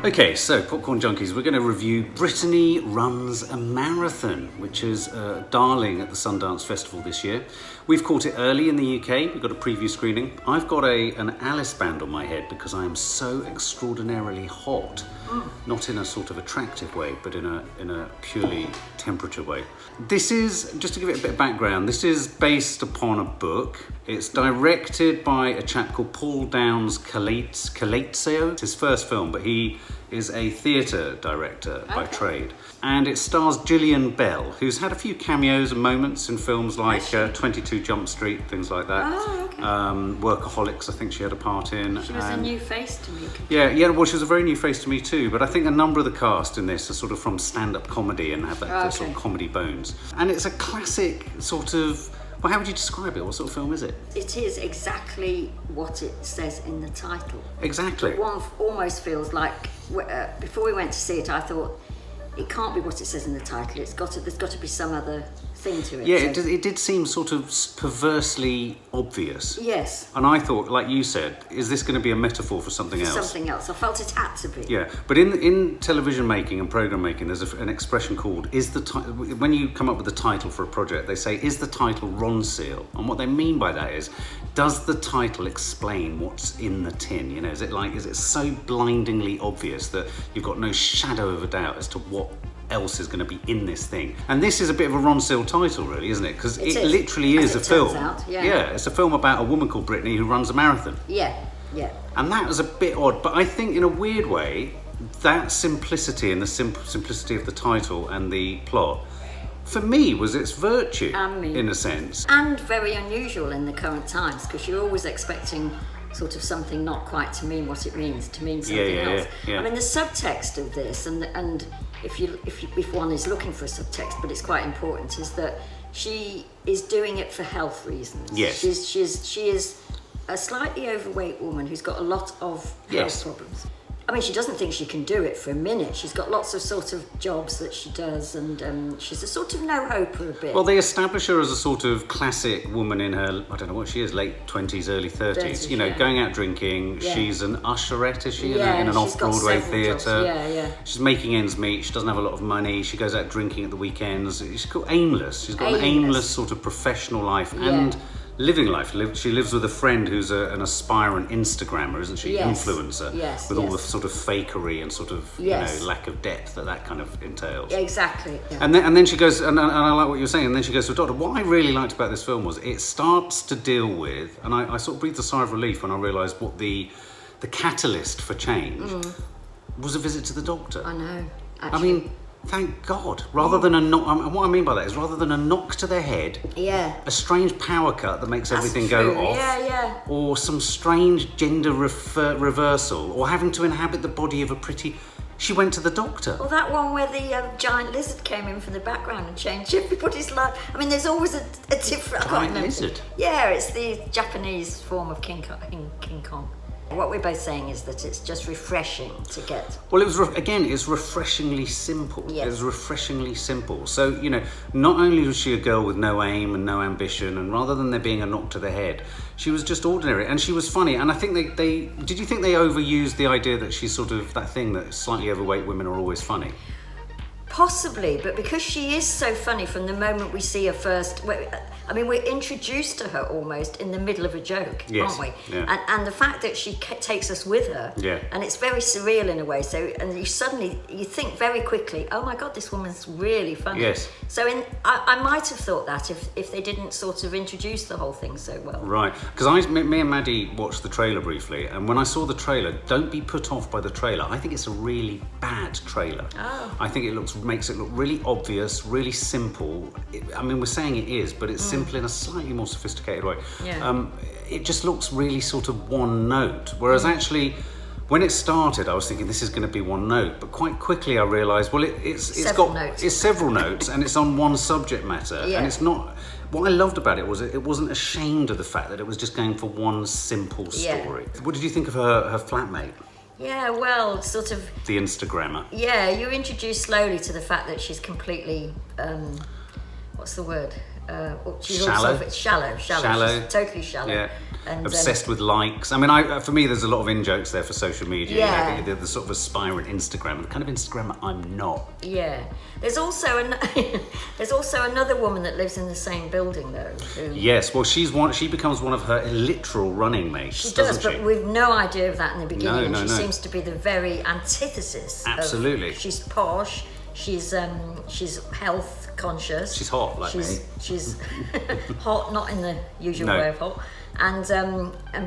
Okay, so Popcorn Junkies, we're going to review Brittany Runs a Marathon, which is a darling at the Sundance Festival this year. We've caught it early in the UK, we've got a preview screening. I've got an Alice band on my head because I am so extraordinarily hot. Not in a sort of attractive way, but in a purely temperature way. This is, just to give it a bit of background, this is based upon a book. It's directed by a chap called Paul Downs Colaizzo. It's his first film, but he is a theatre director by trade. And it stars Jillian Bell, who's had a few cameos and moments in films like 22 Jump Street, things like that. Oh, okay. Workaholics, I think she had a part in. She was a new face to me. Yeah, well, she was a very new face to me too, but I think a number of the cast in this are sort of from stand-up comedy and have that sort of comedy bones. And it's a classic sort of, well, how would you describe it? What sort of film is it? It is exactly what it says in the title. Exactly. One almost feels like, before we went to see it, I thought, it can't be what it says in the title. There's got to be some other thing to it. Yeah, it did seem sort of perversely obvious. Yes. And I thought, like you said, is this going to be a metaphor for something else? Something else. I felt it had to be. Yeah, but in television making and program making, there's an expression called when you come up with a title for a project, they say, is the title Ronseal? And what they mean by that is, does the title explain what's in the tin? You know, is it so blindingly obvious that you've got no shadow of a doubt as to what else is going to be in this thing? And this is a bit of a Ronseal title, really, isn't it? Because it literally is a film. Yeah, it's a film about a woman called Brittany who runs a marathon. Yeah. And that was a bit odd, but I think in a weird way, that simplicity and the simplicity of the title and the plot, for me, was its virtue, in a sense. And very unusual in the current times, because you're always expecting sort of something not quite to mean what it means, to mean something else. Yeah. I mean, the subtext of this, and if one is looking for a subtext, but it's quite important, is that she is doing it for health reasons. Yes. She is a slightly overweight woman who's got a lot of health problems. I mean, she doesn't think she can do it for a minute. She's got lots of sort of jobs that she does, and she's a sort of no-hoper a bit. Well, they establish her as a sort of classic woman in her, I don't know what she is, late 20s, early 30s. You know, going out drinking. Yeah. She's an usherette, is she? Yeah, in an off-Broadway theatre. Yeah. She's making ends meet. She doesn't have a lot of money. She goes out drinking at the weekends. She's got aimless. She's got an aimless sort of professional life and living life. She lives with a friend who's an aspirant Instagrammer, isn't she? Influencer. With all the sort of fakery and sort of you know, lack of depth that kind of entails. Exactly. Yeah. And then she goes, and I like what you're saying, and then she goes to a doctor. What I really liked about this film was it starts to deal with, and I sort of breathed a sigh of relief when I realised what the catalyst for change was a visit to the doctor. I know. Actually. I mean, thank God. Rather than a knock, what I mean by that is rather than a knock to the head, a strange power cut that makes everything go off, or some strange gender reversal, or having to inhabit the body of a pretty... She went to the doctor. Well, that one where the giant lizard came in from the background and changed everybody's life. I mean, there's always a different... Giant lizard? Yeah, it's the Japanese form of King Kong. What we're both saying is that it's just refreshing to get. Well, it's refreshingly simple. Yes. It was refreshingly simple. So, you know, not only was she a girl with no aim and no ambition, and rather than there being a knock to the head, she was just ordinary, and she was funny. And I think did you think they overused the idea that she's sort of that thing that slightly overweight women are always funny? Possibly, but because she is so funny from the moment we see her first, I mean, we're introduced to her almost in the middle of a joke, aren't we? Yeah. And the fact that she takes us with her, and it's very surreal in a way. So, and you think very quickly, oh my God, this woman's really funny. Yes. So, I might have thought that if they didn't sort of introduce the whole thing so well. Right, because me and Maddie watched the trailer briefly, and when I saw the trailer, don't be put off by the trailer. I think it's a really bad trailer. Oh. I think makes it look really obvious, really simple. I mean, we're saying it is, but it's simple in a slightly more sophisticated way. Yeah. It just looks really sort of one note, whereas actually, when it started, I was thinking this is going to be one note, but quite quickly I realised, well, it's several notes, and it's on one subject matter, and it's not. What I loved about it was it wasn't ashamed of the fact that it was just going for one simple story. What did you think of her flatmate? Yeah, well, sort of... The Instagrammer. Yeah, you're introduced slowly to the fact that she's completely, what's the word? Shallow. Shallow. She's totally shallow. Yeah. And, obsessed with likes. I mean, for me, there's a lot of in-jokes there for social media. Yeah. You know, the sort of aspirant Instagram, the kind of Instagram I'm not. Yeah. There's also another woman that lives in the same building, though. Yes. Well, she becomes one of her literal running mates. She does, but we've no idea of that in the beginning. No. She seems to be the very antithesis. Absolutely. She's posh. She's health conscious. She's hot, like me. She's hot, not in the usual way of hot. And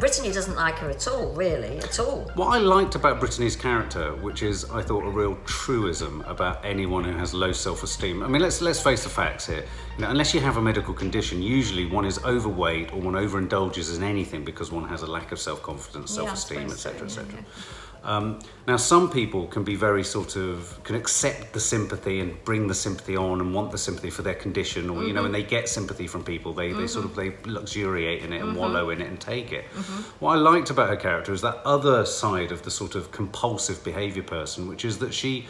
Brittany doesn't like her at all, really, at all. What I liked about Brittany's character, which is, I thought, a real truism about anyone who has low self-esteem. I mean, let's face the facts here. You know, unless you have a medical condition, usually one is overweight or one overindulges in anything because one has a lack of self-confidence, self-esteem, etc., etc. Now, some people can be very can accept the sympathy and bring the sympathy on and want the sympathy for their condition, or, you know, when they get sympathy from people, they luxuriate in it and wallow in it and take it. What I liked about her character is that other side of the sort of compulsive behaviour person, which is that she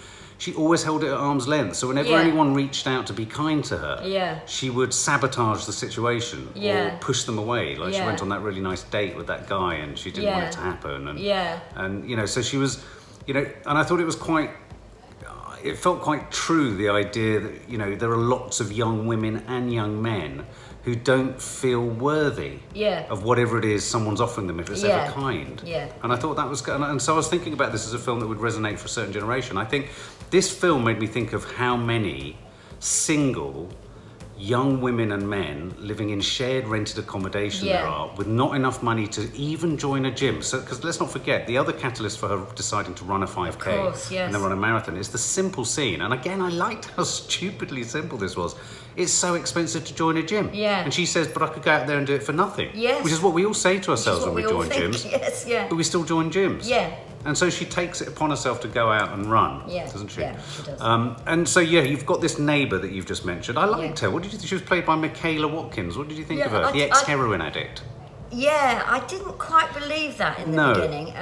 always held it at arm's length. So whenever anyone reached out to be kind to her, she would sabotage the situation or push them away. Like she went on that really nice date with that guy and she didn't want it to happen. And you know, so she was, you know, and I thought it was it felt quite true, the idea that, you know, there are lots of young women and young men who don't feel worthy of whatever it is someone's offering them, if it's ever kind. And I thought that was good. And so I was thinking about this as a film that would resonate for a certain generation. I think this film made me think of how many single young women and men living in shared rented accommodation there are, with not enough money to even join a gym. So, because let's not forget, the other catalyst for her deciding to run a 5K and then run a marathon is the simple scene. And again, I liked how stupidly simple this was. It's so expensive to join a gym. And she says, but I could go out there and do it for nothing. Which is what we all say to ourselves when we join gyms. But we still join gyms. And so she takes it upon herself to go out and run, doesn't she? Yeah, she does. And so, you've got this neighbour that you've just mentioned. I liked her. What did you think? She was played by Michaela Watkins. What did you think of her? The ex-heroin addict. Yeah, I didn't quite believe that in the beginning.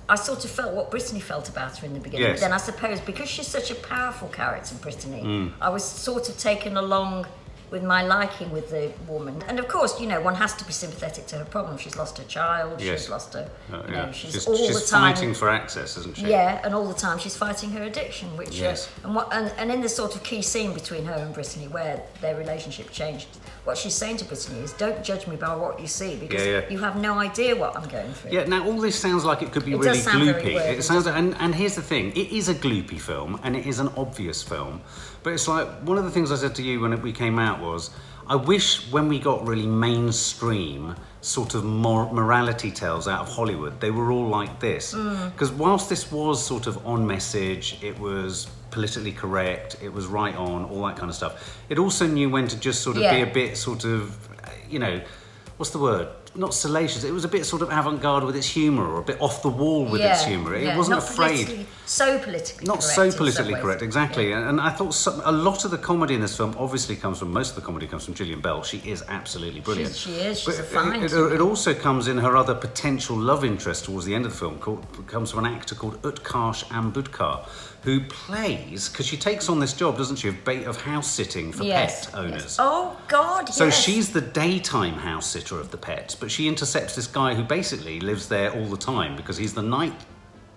I sort of felt what Brittany felt about her in the beginning. But then I suppose because she's such a powerful character, Brittany, I was sort of taken along with my liking with the woman. And of course, you know, one has to be sympathetic to her problem. She's lost her child, she's lost her, you know, she's all the time fighting for access, isn't she? Yeah, and all the time she's fighting her addiction, which and in the sort of key scene between her and Brittany where their relationship changed, what she's saying to Brittany is, don't judge me by what you see, because you have no idea what I'm going through. Yeah, now all this sounds like it could be really gloopy. It sounds and here's the thing, it is a gloopy film and it is an obvious film. But it's like, one of the things I said to you when we came out was, I wish when we got really mainstream sort of morality tales out of Hollywood, they were all like this. Because whilst this was sort of on message, it was politically correct, it was right on, all that kind of stuff, it also knew when to just sort of be a bit sort of, you know, what's the word? Not salacious, it was a bit sort of avant-garde with its humour, or a bit off the wall with its humour. It wasn't afraid. So politically not correct. So politically correct, exactly. And I thought a lot of the comedy in this film obviously most of the comedy comes from Jillian Bell. She is absolutely brilliant. She's a fine. It also comes in her other potential love interest towards the end of the film, comes from an actor called Utkarsh Ambudkar, who plays, because she takes on this job, doesn't she, of house sitting for pet owners. Oh, God, So she's the daytime house sitter of the pets, but she intercepts this guy who basically lives there all the time because he's the night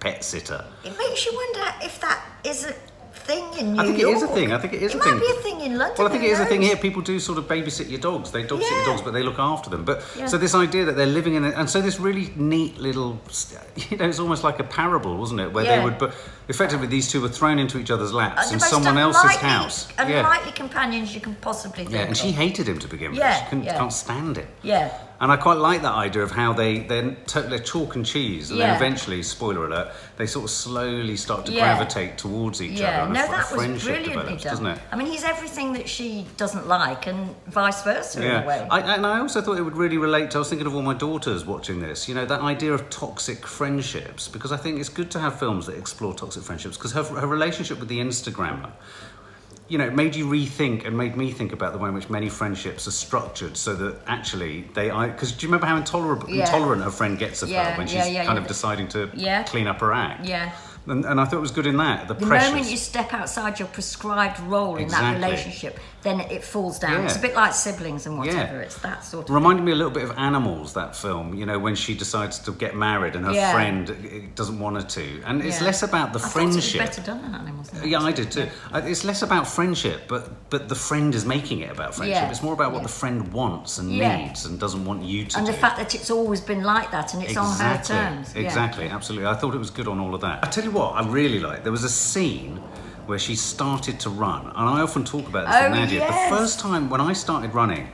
pet sitter. It makes you wonder if that is a thing in New York. I think it is a thing. I think it is a thing. It might be a thing in London. Well, I think it is a thing here. People do sort of babysit your dogs. They dog sit your dogs, but they look after them. But so this idea that they're living in it, and so this really neat little, you know, it's almost like a parable, wasn't it? Where they would, but effectively these two were thrown into each other's laps in someone else's house. Unlikely companions you can possibly think and she hated him to begin with. She can't stand it. And I quite like that idea of how they're chalk and cheese, and then eventually, spoiler alert, they sort of slowly start to gravitate towards each other, and a friendship develops, doesn't it? I mean, he's everything that she doesn't like, and vice versa in a way. And I also thought it would really relate to, I was thinking of all my daughters watching this, you know, that idea of toxic friendships, because I think it's good to have films that explore toxic friendships, because her relationship with the Instagrammer, you know, it made you rethink and made me think about the way in which many friendships are structured, so that actually because do you remember how intolerant her friend gets of her when she's kind of deciding to clean up her act? And I thought it was good in that. The moment you step outside your prescribed role in that relationship, then it falls down. Yeah. It's a bit like siblings and whatever. It's that sort of Reminded me a little bit of Animals, that film, you know, when she decides to get married and her friend doesn't want her to. And it's less about the friendship. I thought it was better done than Animals. Yeah, I did too. It's less about friendship, but the friend is making it about friendship. It's more about what the friend wants and needs and doesn't want you to do. And the fact that it's always been like that and it's on her terms. Exactly, absolutely. I thought it was good on all of that. I tell you what, I really liked. There was a scene where she started to run, and I often talk about this with Nadia. Yes. The first time when I started running,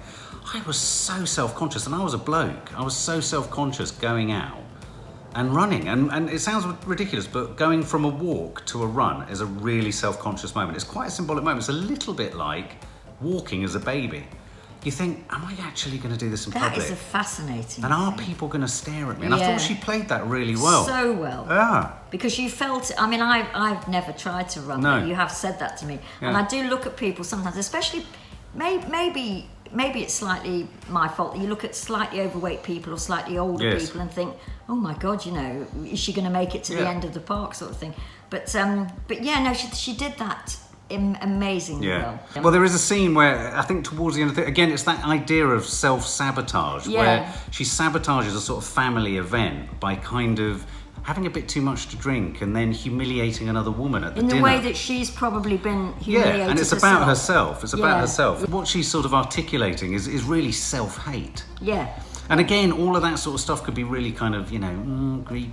I was so self-conscious, and I was a bloke. I was so self-conscious going out and running, and it sounds ridiculous, but going from a walk to a run is a really self-conscious moment. It's quite a symbolic moment. It's a little bit like walking as a baby. You think, am I actually going to do this in public? That is a fascinating And are thing. people going to stare at me? And I thought she played that really well. So well. Yeah. Because you felt, I mean, I've never tried to run, but you have said that to me. Yeah. And I do look at people sometimes, especially, maybe it's slightly my fault. You look at slightly overweight people or slightly older people and think, oh my God, you know, is she going to make it to the end of the park sort of thing? But yeah, no, she did that amazingly well. Well, there is a scene where I think towards the end of again, it's that idea of self-sabotage where she sabotages a sort of family event by kind of having a bit too much to drink and then humiliating another woman at the dinner. In the way that she's probably been humiliated. Yeah, and it's about herself. It's about herself. What she's sort of articulating is really self-hate. Yeah. And again, all of that sort of stuff could be really kind of, you know, gloopy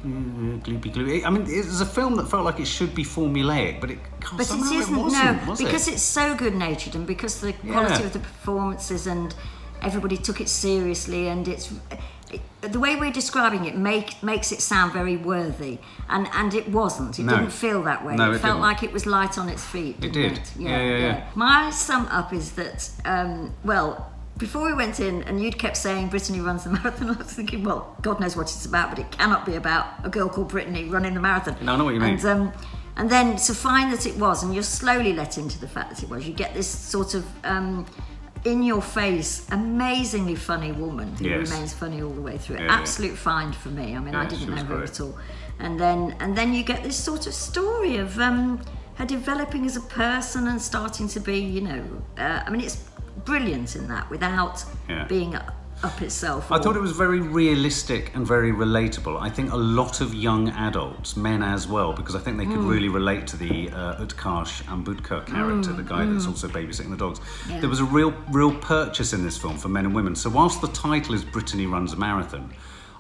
gloopy. I mean, it's a film that felt like it should be formulaic, but somehow it wasn't, was it? Because it's so good-natured and because the quality of the performances and everybody took it seriously and the way we're describing it makes it sound very worthy, and it wasn't. It didn't feel that way. No, it felt like it was light on its feet. It did. It? Yeah. My sum up is that, before we went in and you'd kept saying Brittany runs the marathon, I was thinking, well, God knows what it's about, but it cannot be about a girl called Brittany running the marathon. No, I know what you mean. And then to find that it was, and you're slowly let into the fact that it was, you get this sort of in-your-face, amazingly funny woman who remains funny all the way through. Absolute find for me. I mean, I didn't know her at all. And then you get this sort of story of her developing as a person and starting to be, you know, I mean, it's brilliant in that without being up itself. I thought it was very realistic and very relatable. I think a lot of young adults, men as well, because I think they could really relate to the Utkarsh Ambudkar character, the guy that's also babysitting the dogs. Yeah. There was a real purchase in this film for men and women. So whilst the title is Brittany Runs a Marathon,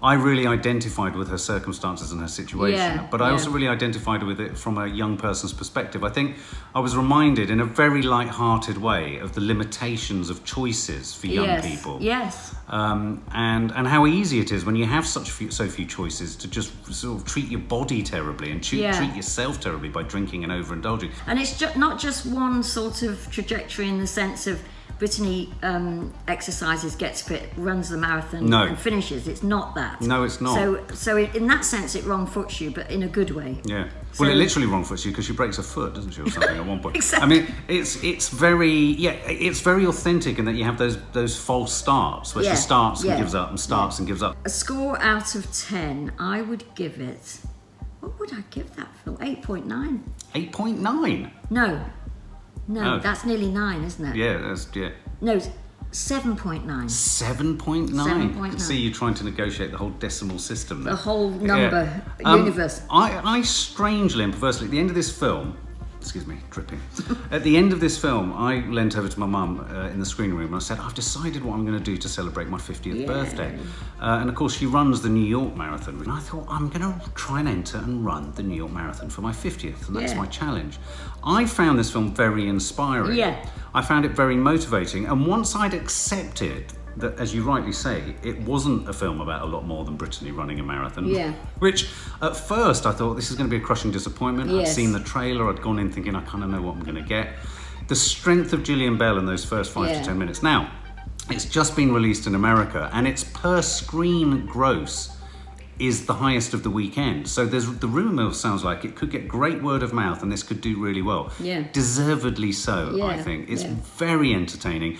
I really identified with her circumstances and her situation, but I also really identified with it from a young person's perspective. I think I was reminded in a very light-hearted way of the limitations of choices for young people. Yes. And how easy it is when you have so few choices to just sort of treat your body terribly and treat yourself terribly by drinking and overindulging. And it's not just one sort of trajectory in the sense of Brittany exercises, gets fit, runs the marathon and finishes. It's not that. No, it's not. So in that sense, it wrong-foots you, but in a good way. Yeah. Well, it literally wrong-foots you because she breaks her foot, doesn't she, or something at one point. Exactly. I mean, it's very authentic in that you have those false starts where she starts and gives up and starts and gives up. A score out of 10, I would give it. What would I give that film? 8.9. 8.9? No, that's nearly 9, isn't it? Yeah, No, 7.9. 7.9. I can see you trying to negotiate the whole decimal system there. The whole number universe. I strangely and perversely, at the end of this film, excuse me, dripping. At the end of this film, I leant over to my mum in the screening room and I said, I've decided what I'm going to do to celebrate my 50th birthday. And of course, she runs the New York Marathon. And I thought, I'm going to try and enter and run the New York Marathon for my 50th. And that's my challenge. I found this film very inspiring. Yeah. I found it very motivating. And once I'd accepted that, as you rightly say, it wasn't a film about a lot more than Brittany running a marathon. Yeah. Which, at first, I thought this is going to be a crushing disappointment. Yes. I'd seen the trailer, I'd gone in thinking I kind of know what I'm going to get. The strength of Jillian Bell in those first 5 to 10 minutes. Now, it's just been released in America, and its per-screen gross is the highest of the weekend. So the rumour mill sounds like it could get great word of mouth, and this could do really well. Yeah. Deservedly so, I think. It's very entertaining.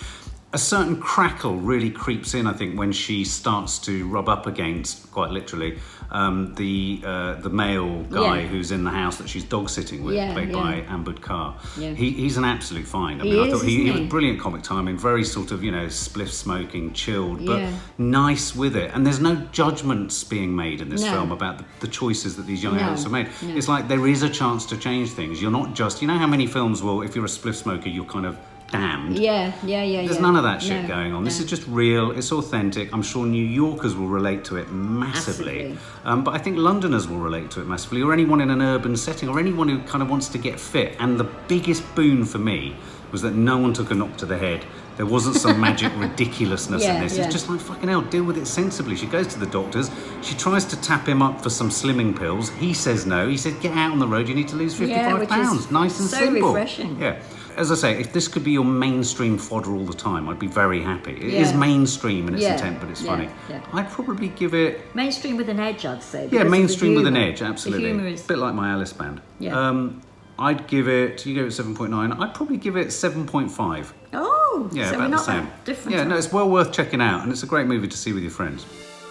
A certain crackle really creeps in, I think, when she starts to rub up against, quite literally, the male guy who's in the house that she's dog sitting with, played by Ambudkar. Yeah. He's an absolute find. I mean, I thought he was brilliant comic timing, very sort of, spliff smoking, chilled, but nice with it. And there's no judgments being made in this film about the choices that these young adults have made. No. It's like there is a chance to change things. You're not just, how many films will, if you're a spliff smoker, you're kind of damned. There's none of that shit going on. This is just real, it's authentic. I'm sure New Yorkers will relate to it massively. But I think Londoners will relate to it massively, or anyone in an urban setting, or anyone who kind of wants to get fit. And the biggest boon for me was that no one took a knock to the head. There wasn't some magic ridiculousness in this. It's just like, fucking hell, deal with it sensibly. She goes to the doctors. She tries to tap him up for some slimming pills. He says no. He said, get out on the road. You need to lose 55 pounds. Nice and simple. So refreshing. Yeah. As I say, if this could be your mainstream fodder all the time, I'd be very happy. It is mainstream in its intent, but it's funny. I'd probably give it... Mainstream with an edge, I'd say. Yeah, mainstream with an edge, absolutely. A bit like my Alice band. Yeah. I'd give it... You gave it 7.9. I'd probably give it 7.5. Oh, yeah, so about we're not the same. that different. Yeah, no, it's well worth checking out, and it's a great movie to see with your friends.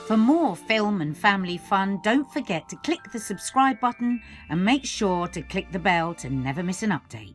For more film and family fun, don't forget to click the subscribe button and make sure to click the bell to never miss an update.